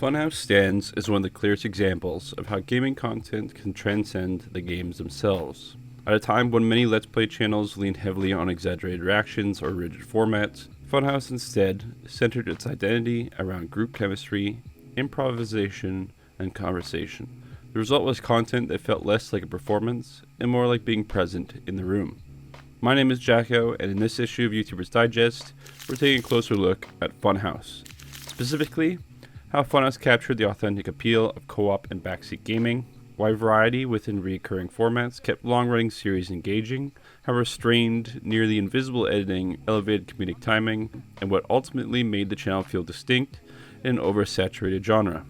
Funhaus stands as one of the clearest examples of how gaming content can transcend the games themselves. At a time when many Let's Play channels leaned heavily on exaggerated reactions or rigid formats, Funhaus instead centered its identity around group chemistry, improvisation, and conversation. The result was content that felt less like a performance and more like being present in the room. My name is Jacko, and in this issue of YouTuber's Digest, we're taking a closer look at Funhaus. Specifically, how Funhaus captured the authentic appeal of co-op and backseat gaming, why variety within recurring formats kept long-running series engaging, how restrained, nearly invisible editing elevated comedic timing, and what ultimately made the channel feel distinct in an oversaturated genre.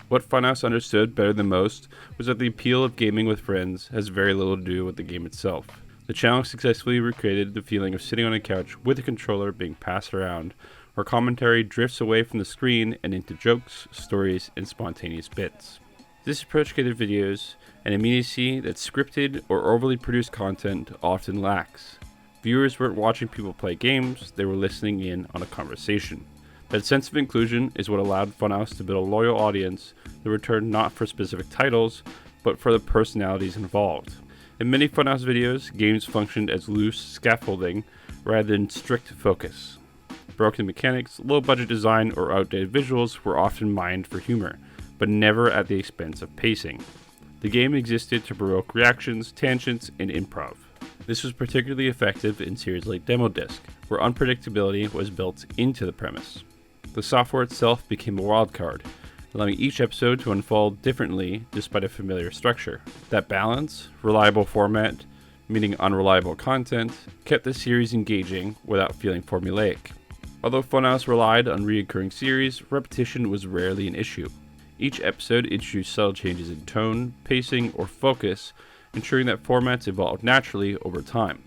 What Funhaus understood better than most was that the appeal of gaming with friends has very little to do with the game itself. The channel successfully recreated the feeling of sitting on a couch with a controller being passed around, where commentary drifts away from the screen and into jokes, stories, and spontaneous bits. This approach created videos an immediacy that scripted or overly produced content often lacks. Viewers weren't watching people play games, they were listening in on a conversation. That sense of inclusion is what allowed Funhaus to build a loyal audience that returned not for specific titles, but for the personalities involved. In many Funhaus videos, games functioned as loose scaffolding rather than strict focus. Broken mechanics, low-budget design, or outdated visuals were often mined for humor, but never at the expense of pacing. The game existed to provoke reactions, tangents, and improv. This was particularly effective in series like Demo Disc, where unpredictability was built into the premise. The software itself became a wildcard, allowing each episode to unfold differently despite a familiar structure. That balance, reliable format, meaning unreliable content, kept the series engaging without feeling formulaic. Although Funhaus relied on recurring series, repetition was rarely an issue. Each episode introduced subtle changes in tone, pacing, or focus, ensuring that formats evolved naturally over time.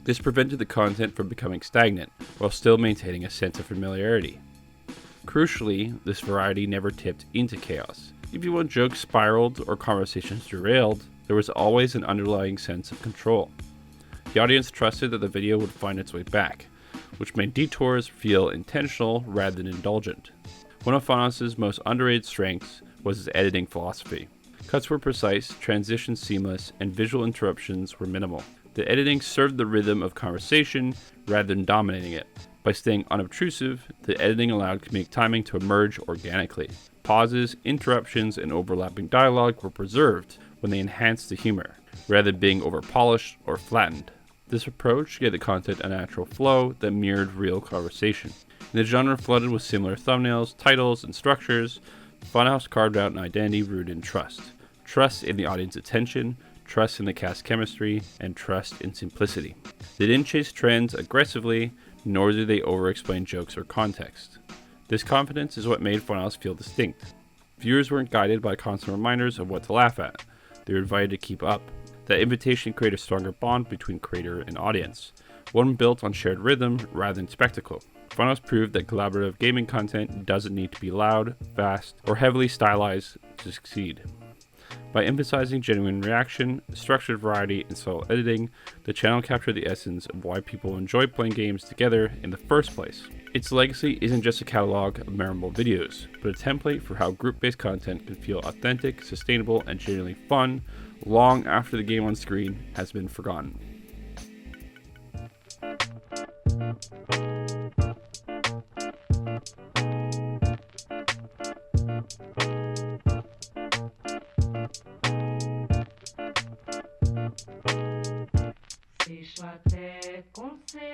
This prevented the content from becoming stagnant, while still maintaining a sense of familiarity. Crucially, this variety never tipped into chaos. Even when jokes spiraled or conversations derailed, there was always an underlying sense of control. The audience trusted that the video would find its way back, which made detours feel intentional rather than indulgent. One of Funhaus' most underrated strengths was his editing philosophy. Cuts were precise, transitions seamless, and visual interruptions were minimal. The editing served the rhythm of conversation rather than dominating it. By staying unobtrusive, the editing allowed comedic timing to emerge organically. Pauses, interruptions, and overlapping dialogue were preserved when they enhanced the humor, rather than being overpolished or flattened. This approach gave the content a natural flow that mirrored real conversation. In a genre flooded with similar thumbnails, titles, and structures, Funhaus carved out an identity rooted in trust. Trust in the audience attention, trust in the cast chemistry, and trust in simplicity. They didn't chase trends aggressively, nor did they over-explain jokes or context. This confidence is what made Funhaus feel distinct. Viewers weren't guided by constant reminders of what to laugh at. They were invited to keep up. That invitation created a stronger bond between creator and audience, one built on shared rhythm rather than spectacle. Funhaus proved that collaborative gaming content doesn't need to be loud, fast, or heavily stylized to succeed. By emphasizing genuine reaction, structured variety, and subtle editing, the channel captured the essence of why people enjoy playing games together in the first place. Its legacy isn't just a catalog of memorable videos, but a template for how group-based content can feel authentic, sustainable, and genuinely fun long after the game on screen has been forgotten. Deixo até com você.